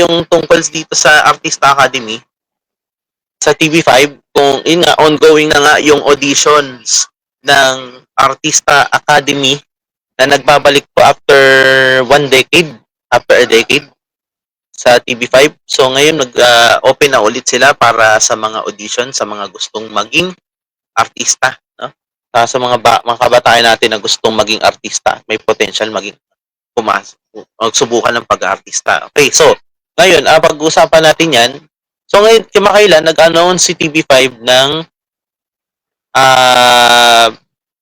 yung tungkol dito sa Artista Academy sa TV5 kung yun nga ongoing na nga yung auditions ng Artista Academy na nagbabalik po after after a decade sa TV5. So ngayon nag-open na ulit sila para sa mga audition sa mga gustong maging artista, no? Sa mga kabataan natin na gustong maging artista, may potential maging magsubukan ng pag-artista. Okay, so ngayon, pag-usapan natin 'yan. So ngayon, kamakailan nag-announce si TV5 ng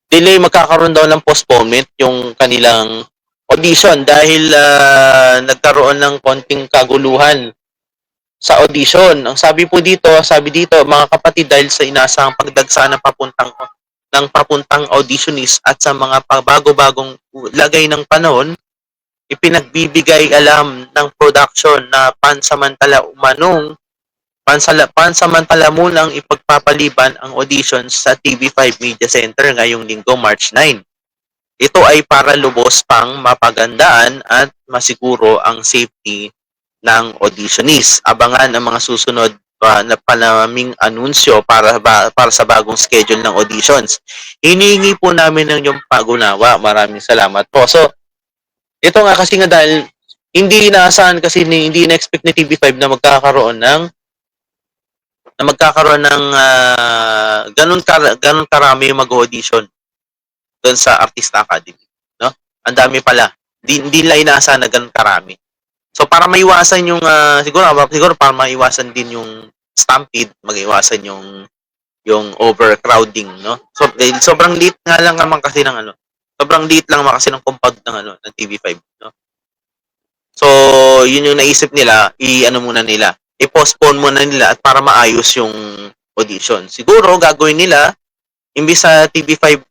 delay, magkakaroon daw ng postponement yung kanilang audition dahil nagkaroon ng konting kaguluhan sa audition. Ang sabi dito, mga kapatid, dahil sa inasahang pagdagsa ng papuntang auditionist at sa mga bago-bagong lagay ng panahon, ipinagbibigay alam ng production na pansamantala munang ipagpapaliban ang auditions sa TV5 Media Center ngayong linggo, March 9. Ito ay para lubos pang mapagandaan at masiguro ang safety ng auditionist. Abangan ang mga susunod na panaming anunsyo para sa bagong schedule ng auditions. Hinihingi po namin ng inyong pag-unawa. Maraming salamat po. So, ito nga kasi nga dahil hindi inaasahan kasi hindi na-expect ni TV5 na magkakaroon ng ganun karami yung mag-audition doon sa Artista Academy, no? Ang dami pala. Hindi nila inaasahan na ganun karami. So para maiwasan yung siguro para maiwasan din yung stampede, mag-iwasan yung overcrowding, no? So dahil sobrang liit nga lang naman kasi ng sobrang liit lang naman kasi ng compound ng TV5, no? So yun yung naisip nila, i-postpone muna nila at para maayos yung audition. Siguro gagawin nila imbis sa TV5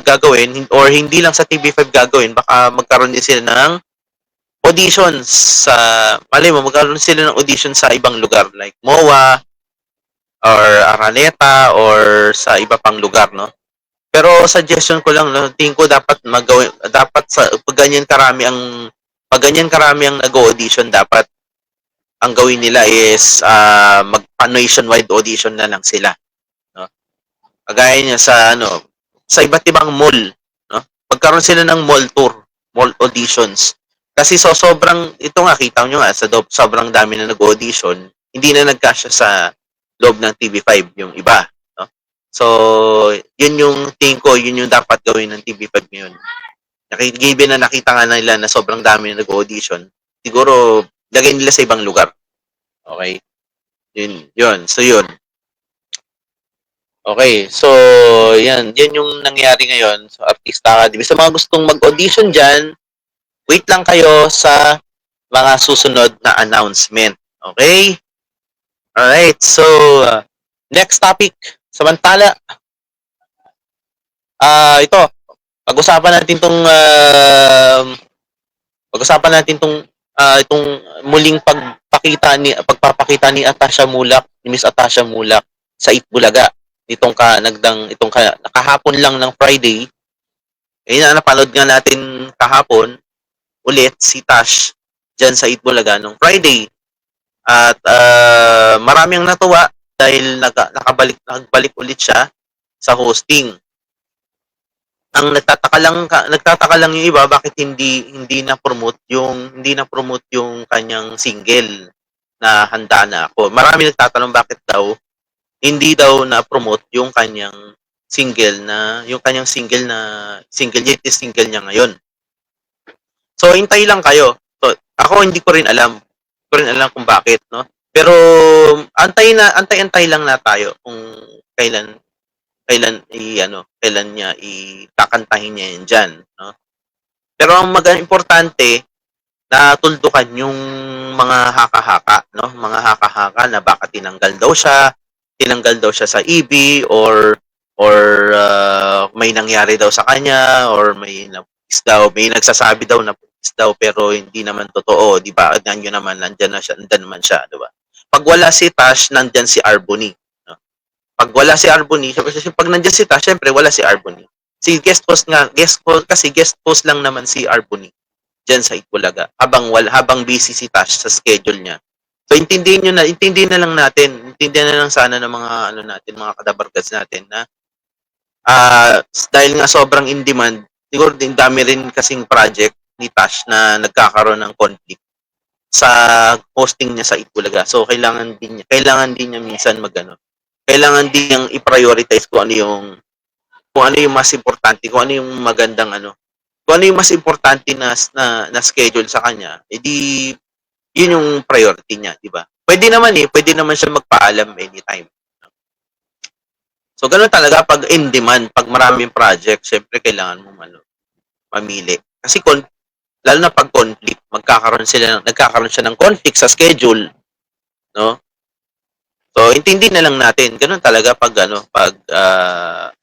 gagawin or hindi lang sa TV5 gagawin, baka magkaroon din sila ng auditions magkaroon sila ng audition sa ibang lugar like MOA or Araneta or sa iba pang lugar, no? Pero suggestion ko lang, no, tingin ko dapat pag ganyan karami ang nag-audition, dapat ang gawin nila is magpa-nationwide audition na lang sila, no? Kagaya niya sa iba't ibang mall, no? Magkaroon sila ng mall auditions. Kasi ito nga, kita nyo nga, sobrang dami na nag-audition, hindi na nagkasya sa loob ng TV5 yung iba, no? So, yun yung tingin ko, yun yung dapat gawin ng TV5 ngayon. Given na nakita nga nila na sobrang dami na nag-audition, siguro, lagay nila sa ibang lugar. Okay? Yun. So, yun. Okay, so, yan yung nangyari ngayon sa Artista Academy. Sa mga gustong mag-audition dyan, wait lang kayo sa mga susunod na announcement. Okay? Alright, so, next topic. Samantala, ito, pag-usapan natin itong muling pagpapakita ni Miss Atasha Mulak sa Itbulaga. Kahapon lang ng Friday. Napanood nga natin kahapon ulit si Tash dyan sa Itbulaga nung Friday. At marami ang natuwa dahil nagbalik ulit siya sa hosting. Ang nagtataka lang yung iba, bakit hindi na promote yung kanyang single na Handa Na Ako. Marami nagtatanong bakit daw hindi daw na promote yung kanyang single niya ngayon. So hintay lang kayo. So, ako hindi ko rin alam kung bakit, no? Pero antay lang na tayo kung kailan niya ikakantahin niya yan dyan, no? Pero ang importante na tuldukan yung mga haka-haka, no? Mga haka-haka na baka tinanggal daw siya sa EB or may nangyari daw sa kanya or may nagsasabi daw na daw pero hindi naman totoo, di ba? Nandiyan naman siya, di ba? Pag wala si Tash, nandiyan si Arboni, no? Pag wala si Arboni, pag nandiyan si Tash, syempre wala si Arboni. Guest host lang naman si Arboni diyan sa Itbulaga habang busy si Tash sa schedule niya. So intindihin na lang natin, intindihan na lang sana ng mga ano natin, mga kadabarkads natin na dahil nga sobrang in demand, siguro din dami rin kasing project ni Tash na nagkakaroon ng conflict sa posting niya sa Itbulaga. So kailangan din niya minsan kailangan din niyang i-prioritize kung ano yung mas importante, kung ano yung magandang kung ano yung mas importante na schedule sa kanya, edi yun yung priority niya, di ba? Pwede naman siya magpaalam anytime. So, gano'n talaga pag in demand, pag maraming project, syempre kailangan mo mamili. Kasi lalo na pag conflict, nagkakaroon siya ng conflict sa schedule, no? So, intindi na lang natin, gano'n talaga pag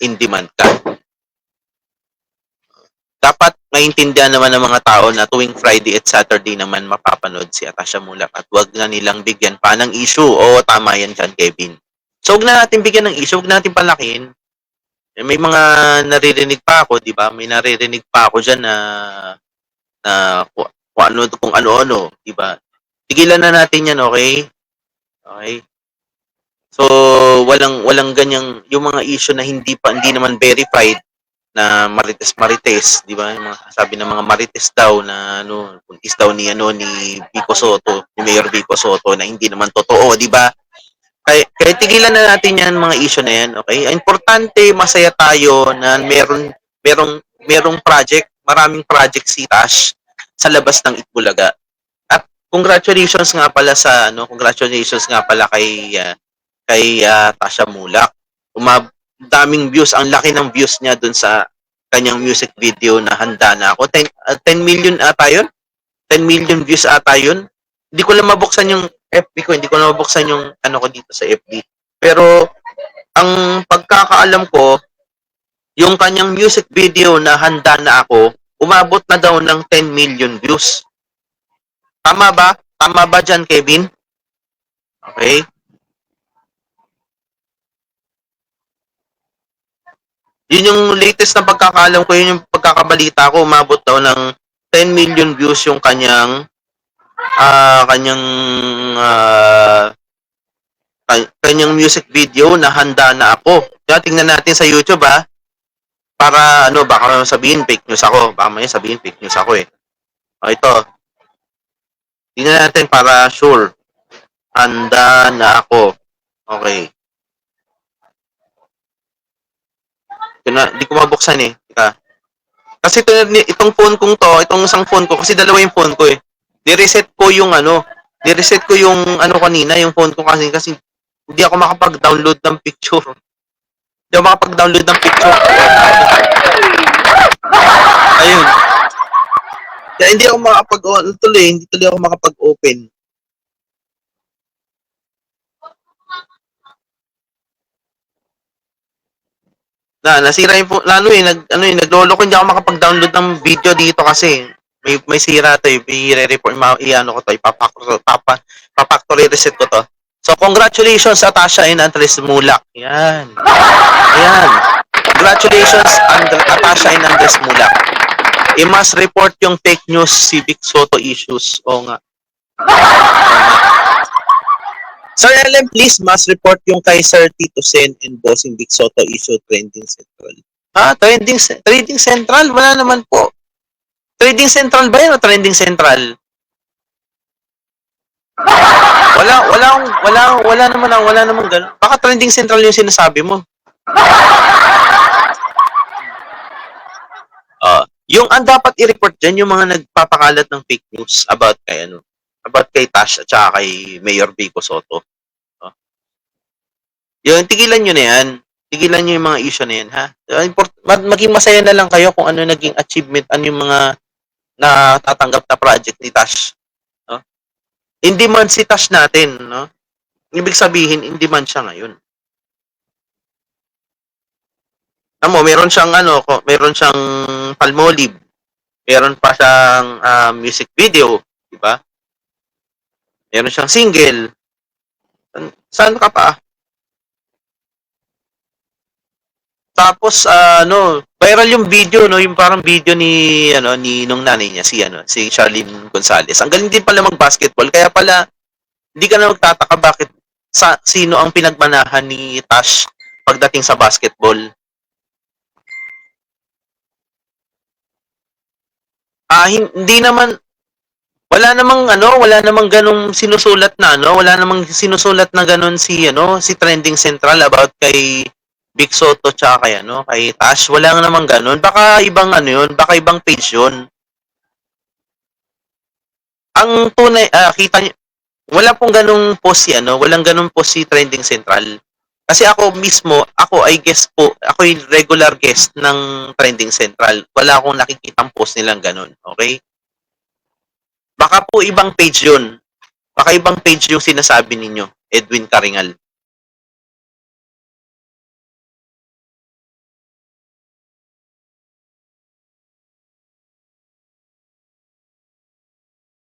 in demand ka. Dapat maintindihan naman ng mga tao na tuwing Friday at Saturday naman mapapanood si Atasha Mulak at wag na nilang bigyan pa ng issue. Oo, tama yan dyan, Kevin. So, wag na natin bigyan ng issue, wag natin palakihin. May mga naririnig pa ako, di ba? May naririnig pa ako dyan na kung ano-ano, di ba? Tigilan na natin yan, okay? Okay? So, walang ganyang, yung mga issue na hindi naman verified, na marites, di ba? Yung mga sabi ng mga marites daw na buntis daw ni Vico Soto, ni Mayor Vico Soto na hindi naman totoo, di ba? Kaya tigilan na natin yan mga issue na yan, okay? Importante, masaya tayo na merong project, maraming project si Tash sa labas ng Itbulaga. At congratulations nga pala kay Tasha Mulak. Daming views, ang laki ng views niya dun sa kanyang music video na Handa Na Ako. 10 million ata yun? 10 million views ata yun? Hindi ko lang mabuksan yung FB ko, hindi ko lang mabuksan yung ko dito sa FB. Pero, ang pagkakaalam ko, yung kanyang music video na Handa Na Ako, umabot na daw ng 10 million views. Tama ba? Tama ba dyan, Kevin? Okay. Yun yung latest na pagkakaalam ko, yun yung pagkakabalita ko, umabot daw ng 10 million views yung kanyang kanyang music video na Handa Na Ako. Kaya tingnan natin sa YouTube para baka sabihin fake news ako. Baka may sabihin fake news ako eh. Ito. Tingnan natin para sure. Handa Na Ako. Okay. Hindi ko mabuksan eh. Kasi itong phone kong to, itong isang phone ko, kasi dalawa yung phone ko eh. Ni-reset ko yung kanina, yung phone ko kasi hindi ako makapag-download ng picture. Hindi ako makapag-download ng picture. Ayun. Kaya hindi tuloy ako makapag-open. Nasira yung phone, naglolo ko, hindi ako makapag-download ng video dito kasi may sira to i-report, ko to, papactory reset ko to. So, congratulations sa Atasha and Andres Mulak. Yan. Ayan. Congratulations, Atasha and Andres Mulak. I-must report yung fake news civic Soto issues. O nga. Sir LM, please must report yung kay Sir Tito Sen and Bossing Vic Soto issue trending central. Trading central? Wala naman po. Trading central ba yan o trending central? Wala naman ganun. Baka trending central yung sinasabi mo. Yung ang dapat i-report dyan, yung mga nagpapakalat ng fake news about kay Tash at saka kay Mayor Vico Soto. Yung tigilan nyo na yan. Tigilan nyo yung mga issue na yan, ha? Maging masaya na lang kayo kung ano naging achievement, ano yung mga natatanggap na project ni Tash. No? In demand si Tash natin, no? Ibig sabihin, in demand siya ngayon. Meron siyang Palmolive. Meron pa siyang music video, di ba? Meron siyang single. Saan ka pa? Tapos viral yung video, no, yung parang video ni nung nanay niya, si Charlene Gonzalez. Ang galing din pala mag-basketball, kaya pala hindi ka na magtataka bakit sino ang pinagmanahan ni Tash pagdating sa basketball. Hindi naman, wala namang ganung sinusulat wala namang sinusulat na ganun si Trending Central about kay Vic Soto tsaka kay Tash. Wala nga namang ganun. Baka ibang baka ibang page yun. Ang tunay, kita niyo, wala pong ganung post walang ganung post si Trending Central. Kasi ako mismo, ako ay guest po, ako ay regular guest ng Trending Central. Wala akong nakikitang post nilang ganun, okay? Baka po ibang page yun. Baka ibang page yung sinasabi ninyo, Edwin Karingal.